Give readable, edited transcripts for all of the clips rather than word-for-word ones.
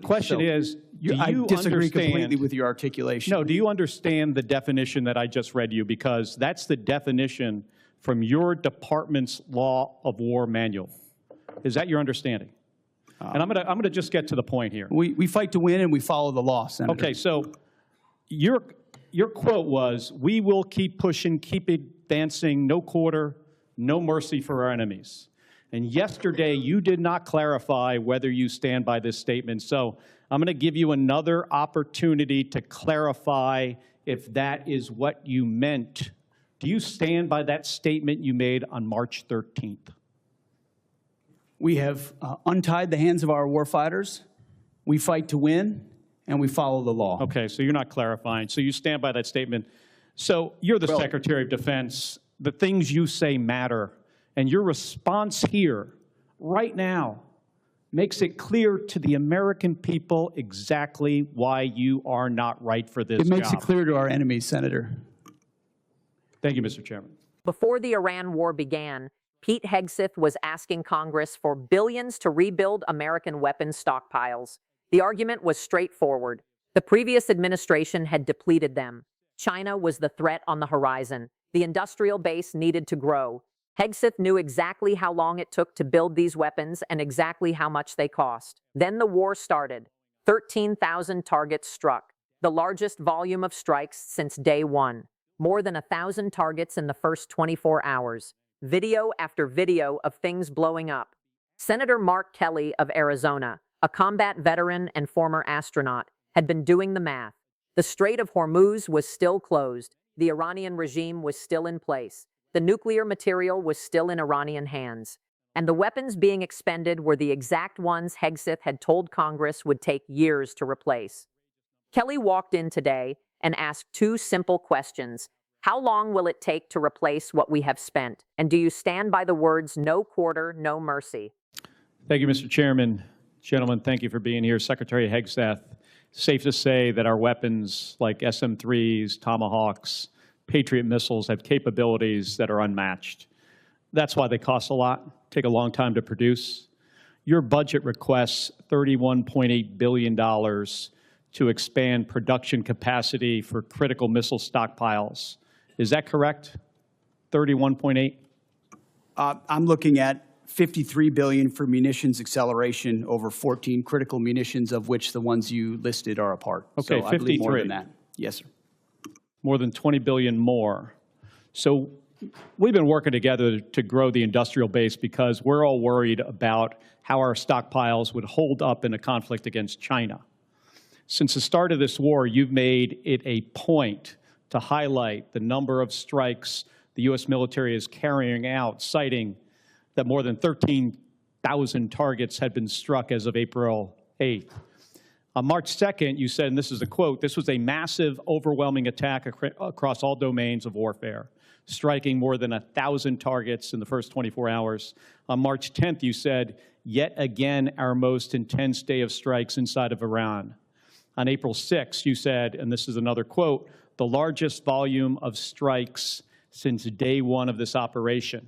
The question is, do you I disagree understand, completely with your articulation. No, do you understand the definition that I just read you? Because that's the definition from your department's Law of War manual. Is that your understanding? And I'm gonna just get to the point here. We fight to win and we follow the law, Senator. Okay, so your quote was, "We will keep pushing, keep advancing, no quarter, no mercy for our enemies." And yesterday, you did not clarify whether you stand by this statement. So I'm going to give you another opportunity to clarify if that is what you meant. Do you stand by that statement you made on March 13th? We have untied the hands of our warfighters. We fight to win, and we follow the law. Okay, so you're not clarifying. So you stand by that statement. So you're the Secretary of Defense. The things you say matter. And your response here, right now, makes it clear to the American people exactly why you are not right for this job. It makes it clear to our enemies, Senator. Thank you, Mr. Chairman. Before the Iran war began, Pete Hegseth was asking Congress for billions to rebuild American weapons stockpiles. The argument was straightforward. The previous administration had depleted them. China was the threat on the horizon. The industrial base needed to grow. Hegseth knew exactly how long it took to build these weapons and exactly how much they cost. Then the war started. 13,000 targets struck, the largest volume of strikes since day one. More than 1,000 targets in the first 24 hours. Video after video of things blowing up. Senator Mark Kelly of Arizona, a combat veteran and former astronaut, had been doing the math. The Strait of Hormuz was still closed. The Iranian regime was still in place. The nuclear material was still in Iranian hands. And the weapons being expended were the exact ones Hegseth had told Congress would take years to replace. Kelly walked in today and asked two simple questions. How long will it take to replace what we have spent? And do you stand by the words, no quarter, no mercy? Thank you, Mr. Chairman. Gentlemen, thank you for being here. Secretary Hegseth, safe to say that our weapons like SM-3s, Tomahawks, Patriot missiles have capabilities that are unmatched. That's why they cost a lot, take a long time to produce. Your budget requests $31.8 billion to expand production capacity for critical missile stockpiles. Is that correct? 31.8? I'm looking at $53 billion for munitions acceleration over 14 critical munitions, of which the ones you listed are a part. Okay, so I believe more 53. than that. Yes, sir. More than 20 billion more. So we've been working together to grow the industrial base because we're all worried about how our stockpiles would hold up in a conflict against China. Since the start of this war, you've made it a point to highlight the number of strikes the U.S. military is carrying out, citing that more than 13,000 targets had been struck as of April 8th. On March 2nd, you said, and this is a quote, "This was a massive, overwhelming attack across all domains of warfare, striking more than 1,000 targets in the first 24 hours. On March 10th, you said, "Yet again, our most intense day of strikes inside of Iran." On April 6th, you said, and this is another quote, "The largest volume of strikes since day one of this operation."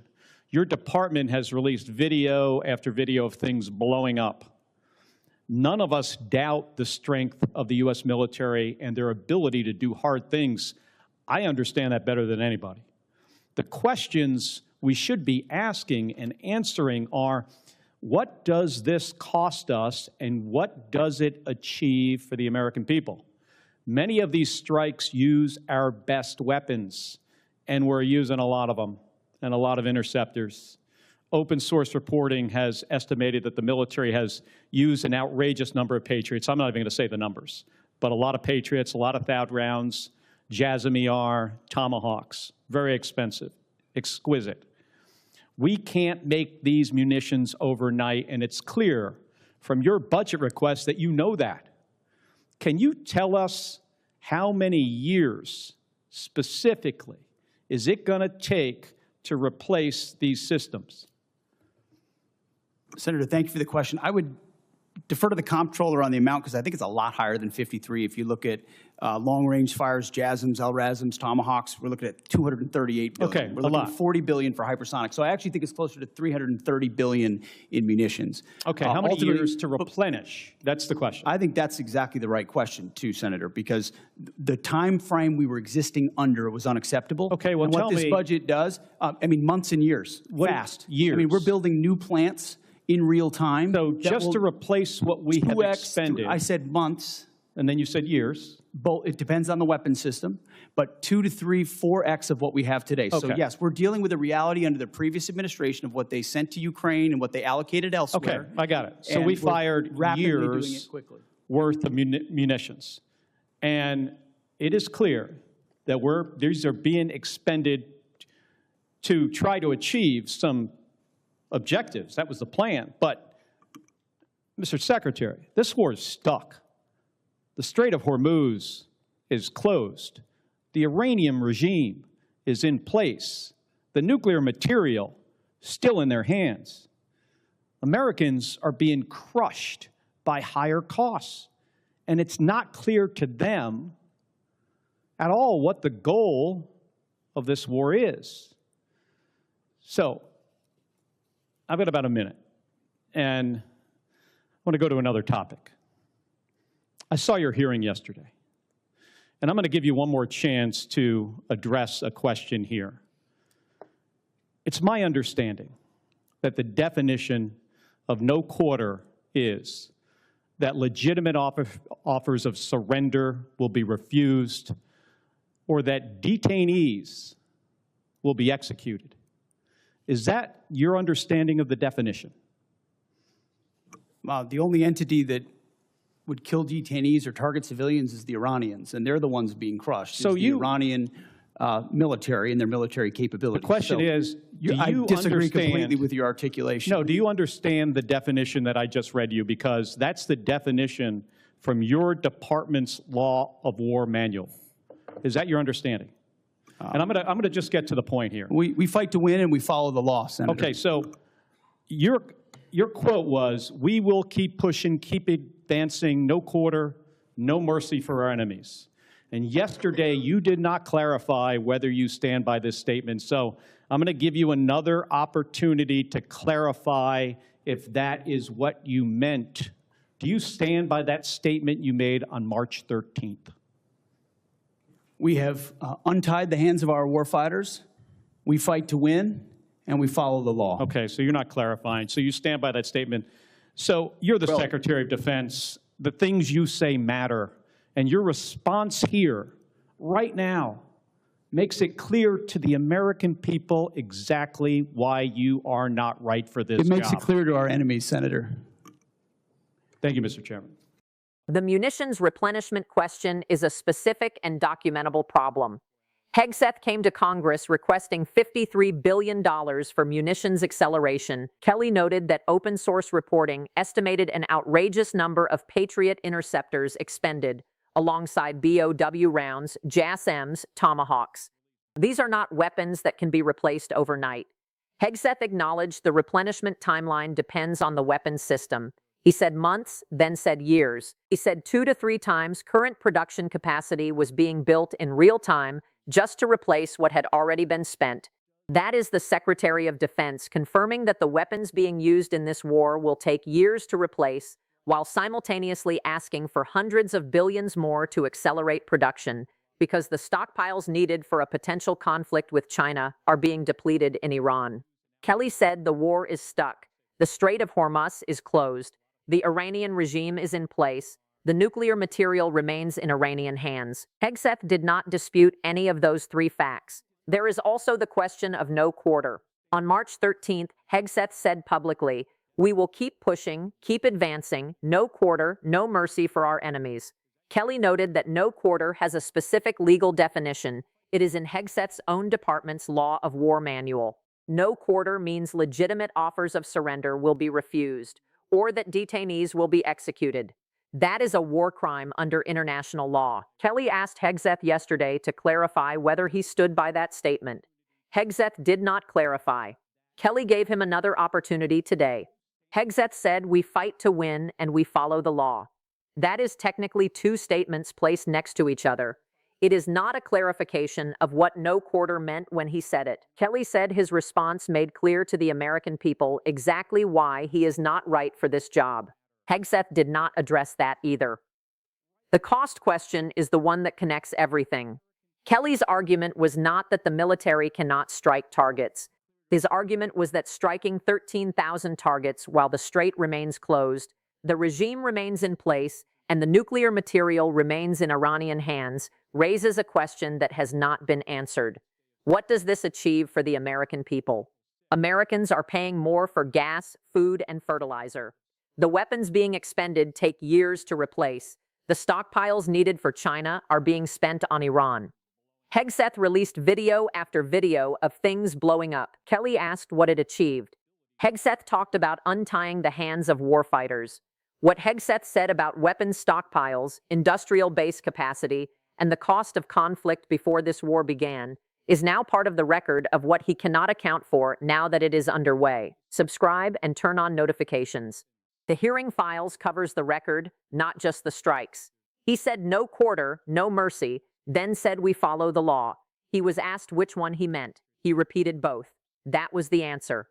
Your department has released video after video of things blowing up. None of us doubt the strength of the U.S. military and their ability to do hard things. I understand that better than anybody. The questions we should be asking and answering are, what does this cost us and what does it achieve for the American people? Many of these strikes use our best weapons, and we're using a lot of them and a lot of interceptors. Open source reporting has estimated that the military has used an outrageous number of Patriots. I'm not even going to say the numbers, but a lot of Patriots, a lot of THAAD rounds, JASSM Tomahawks, very expensive, exquisite. We can't make these munitions overnight, and it's clear from your budget request that you know that. Can you tell us how many years specifically is it going to take to replace these systems? Senator, thank you for the question. I would defer to the comptroller on the amount because I think it's a lot higher than 53. If you look at long-range fires, JASSMs, LRASMs, Tomahawks, we're looking at 238 billion. Okay, we're looking at 40 billion for hypersonic. So I actually think it's closer to 330 billion in munitions. Okay, how many years to replenish? That's the question. I think that's exactly the right question, too, Senator, because the time frame we were existing under was unacceptable. Okay, well, and tell what this me, budget does, I mean, months and years, fast. Years? I mean, we're building new plants in real time. So just to replace what we have 2x, expended. I said months. And then you said years. It depends on the weapon system, but 2 to 3, 4x of what we have today. So Okay. yes, we're dealing with a reality under the previous administration of what they sent to Ukraine and what they allocated elsewhere. Okay, I got it. So And we we're fired rapidly doing years it quickly. worth of munitions. And it is clear that these are being expended to try to achieve some objectives. That was the plan. But, Mr. Secretary, this war is stuck. The Strait of Hormuz is closed. The Iranian regime is in place. The nuclear material still in their hands. Americans are being crushed by higher costs. And it's not clear to them at all what the goal of this war is. So, I've got about a minute, and I want to go to another topic. I saw your hearing yesterday, and I'm going to give you one more chance to address a question here. It's my understanding that the definition of no quarter is that legitimate offers of surrender will be refused or that detainees will be executed. Is that your understanding of the definition? The only entity that would kill detainees or target civilians is the Iranians, and they're the ones being crushed. So it's the Iranian military and their military capabilities. The question is, do I you disagree understand completely with your articulation. No, do you understand the definition that I just read you? Because that's the definition from your department's Law of War manual. Is that your understanding? And I'm gonna just get to the point here. We fight to win and we follow the law, Senator. Okay, so your quote was, "We will keep pushing, keep advancing, no quarter, no mercy for our enemies." And yesterday, you did not clarify whether you stand by this statement. So I'm going to give you another opportunity to clarify if that is what you meant. Do you stand by that statement you made on March 13th? We have untied the hands of our warfighters. We fight to win, and we follow the law. Okay, so you're not clarifying. So you stand by that statement. So you're the Secretary of Defense. The things you say matter. And your response here, right now, makes it clear to the American people exactly why you are not right for this job. It makes it clear to our enemies, Senator. Thank you, Mr. Chairman. The munitions replenishment question is a specific and documentable problem. Hegseth came to Congress requesting $53 billion for munitions acceleration. Kelly noted that open source reporting estimated an outrageous number of Patriot interceptors expended, alongside BOW rounds, JASSMs, Tomahawks. These are not weapons that can be replaced overnight. Hegseth acknowledged the replenishment timeline depends on the weapon system. He said months, then said years. He said 2 to 3 times current production capacity was being built in real time just to replace what had already been spent. That is the Secretary of Defense confirming that the weapons being used in this war will take years to replace, while simultaneously asking for hundreds of billions more to accelerate production because the stockpiles needed for a potential conflict with China are being depleted in Iran. Kelly said the war is stuck. The Strait of Hormuz is closed. The Iranian regime is in place. The nuclear material remains in Iranian hands. Hegseth did not dispute any of those 3 facts. There is also the question of no quarter. On March 13th, Hegseth said publicly, "We will keep pushing, keep advancing, no quarter, no mercy for our enemies." Kelly noted that no quarter has a specific legal definition. It is in Hegseth's own department's Law of War manual. No quarter means legitimate offers of surrender will be refused, or that detainees will be executed. That is a war crime under international law. Kelly asked Hegseth yesterday to clarify whether he stood by that statement. Hegseth did not clarify. Kelly gave him another opportunity today. Hegseth said, "We fight to win and we follow the law." That is technically two statements placed next to each other. It is not a clarification of what no quarter meant when he said it. Kelly said his response made clear to the American people exactly why he is not right for this job. Hegseth did not address that either. The cost question is the one that connects everything. Kelly's argument was not that the military cannot strike targets. His argument was that striking 13,000 targets while the strait remains closed, the regime remains in place, and the nuclear material remains in Iranian hands raises a question that has not been answered. What does this achieve for the American people? Americans are paying more for gas, food, and fertilizer. The weapons being expended take years to replace. The stockpiles needed for China are being spent on Iran. Hegseth released video after video of things blowing up. Kelly asked what it achieved. Hegseth talked about untying the hands of warfighters. What Hegseth said about weapons stockpiles, industrial base capacity, and the cost of conflict before this war began is now part of the record of what he cannot account for now that it is underway. Subscribe and turn on notifications. The hearing files covers the record, not just the strikes. He said no quarter, no mercy, then said we follow the law. He was asked which one he meant. He repeated both. That was the answer.